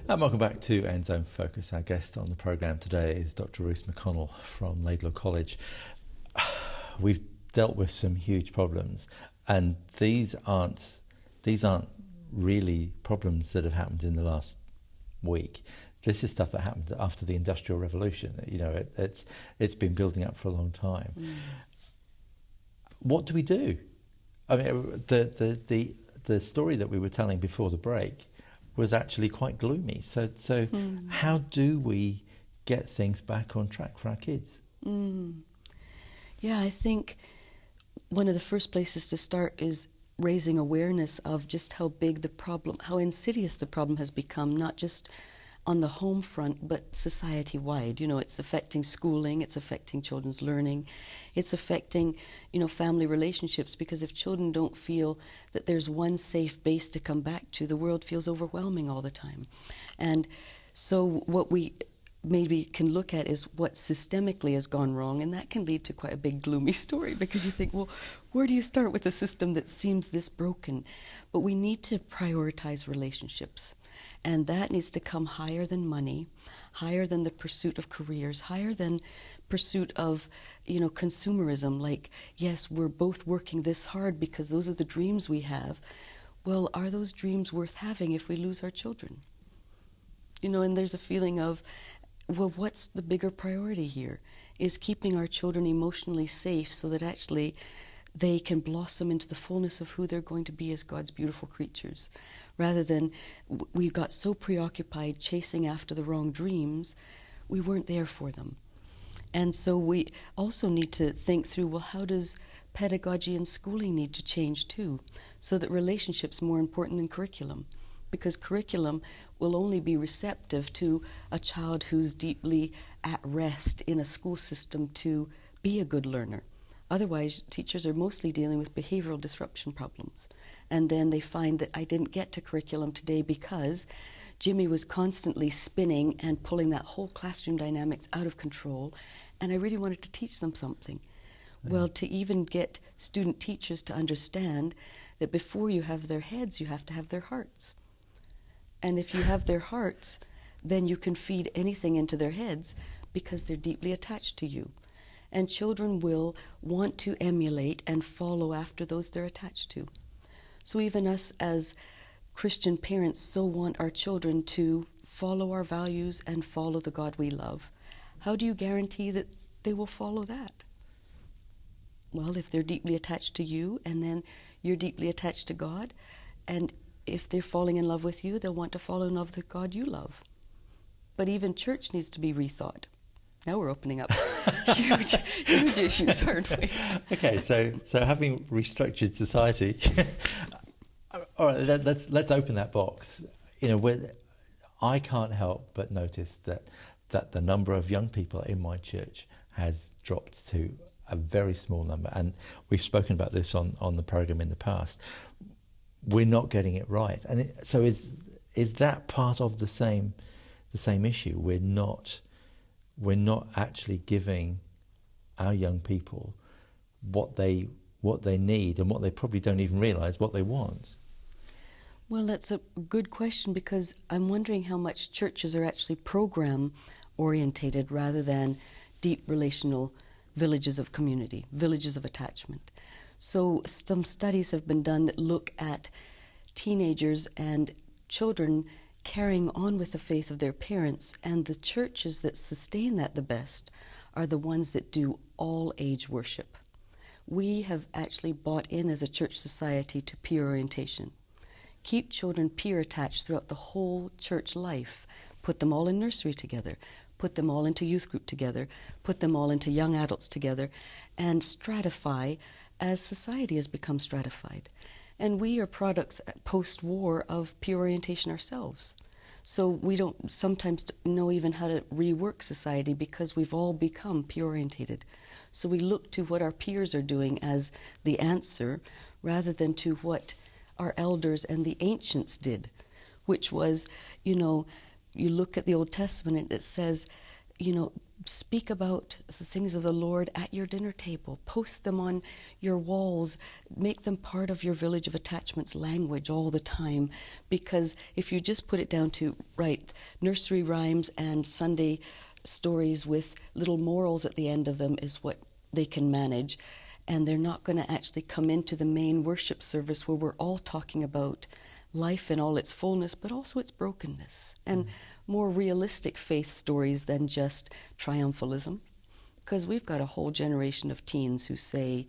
And welcome back to End Zone Focus. Our guest on the programme today is Dr Ruth McConnell from Laidlaw College. We've dealt with some huge problems, and these aren't really problems that have happened in the last week. This is stuff that happened after the Industrial Revolution. You know, it's been building up for a long time. What do we do? I mean, the story that we were telling before the break was actually quite gloomy. So how do we get things back on track for our kids? Yeah, I think one of the first places to start is raising awareness of just how big the problem, how insidious the problem has become, not just on the home front, but society-wide. You know, it's affecting schooling, it's affecting children's learning, it's affecting, you know, family relationships, because if children don't feel that there's one safe base to come back to, the world feels overwhelming all the time. And so what we maybe can look at is what systemically has gone wrong, and that can lead to quite a big gloomy story, because you think, well, where do you start with a system that seems this broken? But we need to prioritize relationships. And that needs to come higher than money, higher than the pursuit of careers, higher than pursuit of, you know, consumerism. Like, yes, we're both working this hard because those are the dreams we have. Well, are those dreams worth having if we lose our children? You know, and there's a feeling of, well, what's the bigger priority here? Is keeping our children emotionally safe so that actually they can blossom into the fullness of who they're going to be as God's beautiful creatures, rather than we got so preoccupied chasing after the wrong dreams, we weren't there for them. And so we also need to think through, well, how does pedagogy and schooling need to change too, so that relationship's more important than curriculum? Because curriculum will only be receptive to a child who's deeply at rest in a school system to be a good learner. Otherwise, teachers are mostly dealing with behavioral disruption problems. And then they find that I didn't get to curriculum today because Jimmy was constantly spinning and pulling that whole classroom dynamics out of control, and I really wanted to teach them something. Yeah. Well, to even get student teachers to understand that before you have their heads, you have to have their hearts. And if you have their hearts, then you can feed anything into their heads because they're deeply attached to you. And children will want to emulate and follow after those they're attached to. So even us as Christian parents so want our children to follow our values and follow the God we love. How do you guarantee that they will follow that? Well, if they're deeply attached to you, and then you're deeply attached to God, and if they're falling in love with you, they'll want to fall in love with the God you love. But even church needs to be rethought. Now we're opening up huge issues, aren't we? Okay, so having restructured society, all right, let's open that box. You know, I can't help but notice that the number of young people in my church has dropped to a very small number, and we've spoken about this on the program in the past. We're not getting it right, and so is that part of the same issue? We're not actually giving our young people what they need, and what they probably don't even realise what they want. Well, that's a good question, because I'm wondering how much churches are actually program orientated rather than deep relational villages of community, villages of attachment. So some studies have been done that look at teenagers and children carrying on with the faith of their parents, and the churches that sustain that the best are the ones that do all age worship. We have actually bought in as a church society to peer orientation. Keep children peer attached throughout the whole church life. Put them all in nursery together. Put them all into youth group together. Put them all into young adults together, and stratify as society has become stratified. And we are products post-war of peer orientation ourselves. So we don't sometimes know even how to rework society because we've all become peer orientated. So we look to what our peers are doing as the answer rather than to what our elders and the ancients did, which was, you know, you look at the Old Testament and it says, you know, speak about the things of the Lord at your dinner table. Post them on your walls. Make them part of your Village of Attachments language all the time. Because if you just put it down to, right, nursery rhymes and Sunday stories with little morals at the end of them is what they can manage. And they're not going to actually come into the main worship service where we're all talking about life in all its fullness, but also its brokenness. And more realistic faith stories than just triumphalism, because we've got a whole generation of teens who say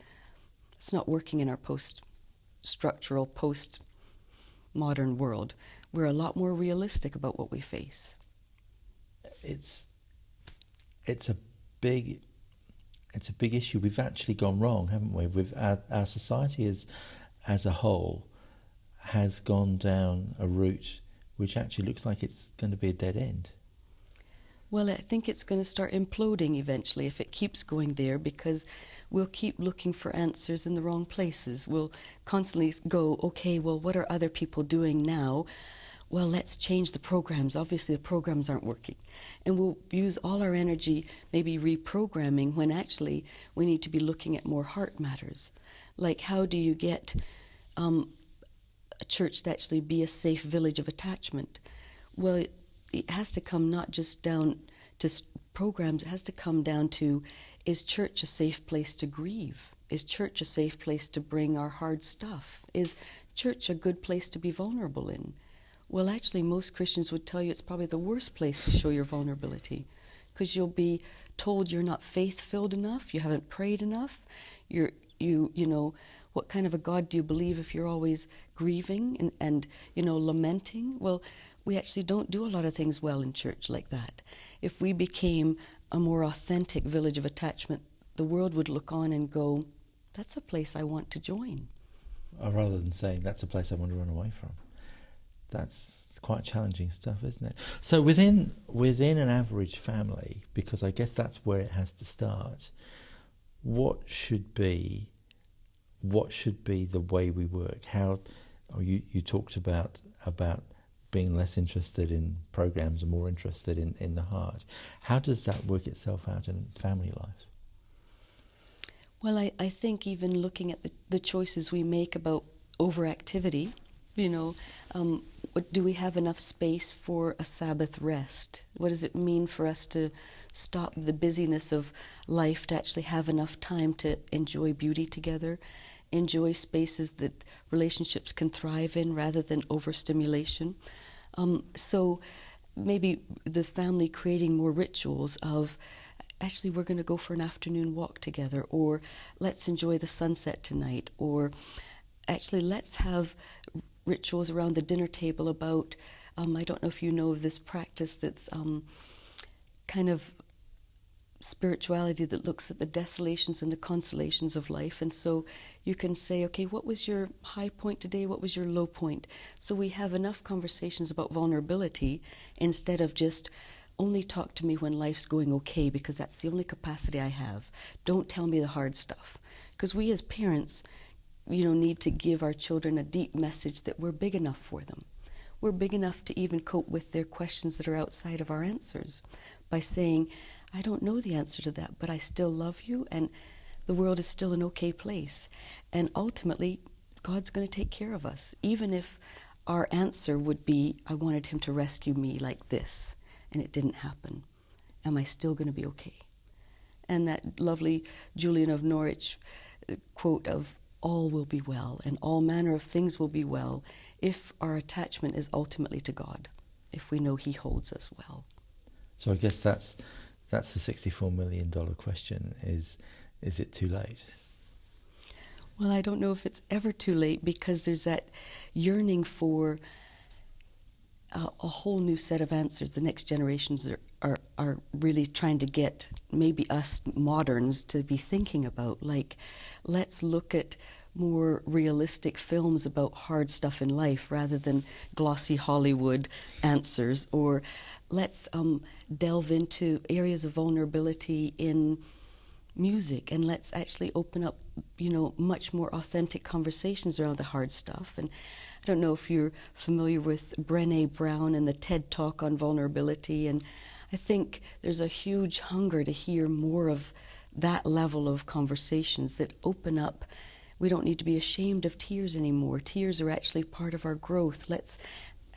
it's not working in our post-structural, post-modern world. We're a lot more realistic about what we face. It's a big issue. We've actually gone wrong, haven't we? Our society as a whole has gone down a route which actually looks like it's going to be a dead end. Well, I think it's going to start imploding eventually if it keeps going there, because we'll keep looking for answers in the wrong places. We'll constantly go, okay, well, what are other people doing now? Well, let's change the programs. Obviously, the programs aren't working. And we'll use all our energy maybe reprogramming when actually we need to be looking at more heart matters. Like, how do you get a church to actually be a safe village of attachment? Well, it has to come not just down to programs, it has to come down to, is church a safe place to grieve? Is church a safe place to bring our hard stuff? Is church a good place to be vulnerable in? Well, actually, most Christians would tell you it's probably the worst place to show your vulnerability, because you'll be told you're not faith-filled enough, you haven't prayed enough, you know, what kind of a God do you believe if you're always grieving and lamenting? Well, we actually don't do a lot of things well in church like that. If we became a more authentic village of attachment, the world would look on and go, that's a place I want to join. Rather than saying, that's a place I want to run away from. That's quite challenging stuff, isn't it? So within an average family, because I guess that's where it has to start, what should be the way we work? You talked about being less interested in programs and more interested in the heart. How does that work itself out in family life? Well, I think even looking at the choices we make about overactivity, do we have enough space for a Sabbath rest? What does it mean for us to stop the busyness of life to actually have enough time to enjoy beauty together, enjoy spaces that relationships can thrive in rather than overstimulation? So maybe the family creating more rituals of, actually, we're going to go for an afternoon walk together, or let's enjoy the sunset tonight, or actually let's have rituals around the dinner table about, I don't know if you know of this practice that's kind of spirituality that looks at the desolations and the consolations of life. And so you can say, okay, what was your high point today? What was your low point? So we have enough conversations about vulnerability instead of just only talk to me when life's going okay, because that's the only capacity I have. Don't tell me the hard stuff. Because we as parents, need to give our children a deep message that we're big enough for them. We're big enough to even cope with their questions that are outside of our answers by saying, I don't know the answer to that, but I still love you, and the world is still an okay place. And ultimately, God's going to take care of us, even if our answer would be, I wanted him to rescue me like this, and it didn't happen. Am I still going to be okay? And that lovely Julian of Norwich quote of, all will be well, and all manner of things will be well, if our attachment is ultimately to God, if we know he holds us well. So I guess that's the $64 million question, is it too late? Well, I don't know if it's ever too late, because there's that yearning for a whole new set of answers. The next generations are really trying to get maybe us moderns to be thinking about, like, let's look at more realistic films about hard stuff in life rather than glossy Hollywood answers, or let's delve into areas of vulnerability in music, and let's actually open up, much more authentic conversations around the hard stuff. And I don't know if you're familiar with Brené Brown and the TED Talk on vulnerability, and I think there's a huge hunger to hear more of that level of conversations that open up. We don't need to be ashamed of tears anymore. Tears are actually part of our growth. Let's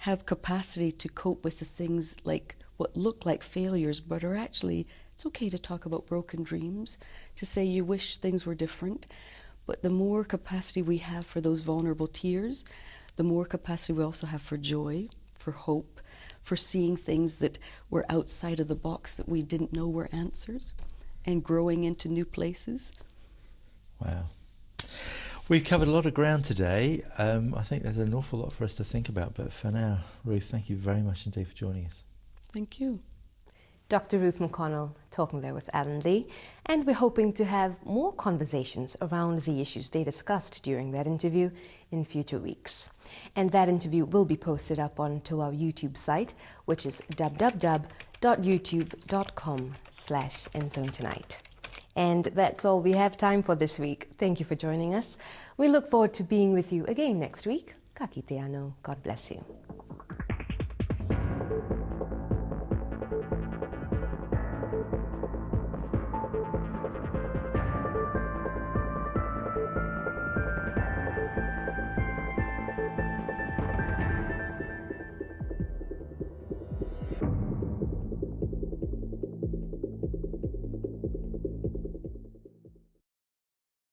have capacity to cope with the things like what look like failures, but are actually, it's okay to talk about broken dreams, to say you wish things were different. But the more capacity we have for those vulnerable tears, the more capacity we also have for joy, for hope, for seeing things that were outside of the box that we didn't know were answers, and growing into new places. Wow. We've covered a lot of ground today. I think there's an awful lot for us to think about, but for now, Ruth, thank you very much indeed for joining us. Thank you. Dr. Ruth McConnell talking there with Alan Lee, and we're hoping to have more conversations around the issues they discussed during that interview in future weeks. And that interview will be posted up onto our YouTube site, which is www.youtube.com/EndZoneTonight. And that's all we have time for this week. Thank you for joining us. We look forward to being with you again next week. Ka kite anō. God bless you.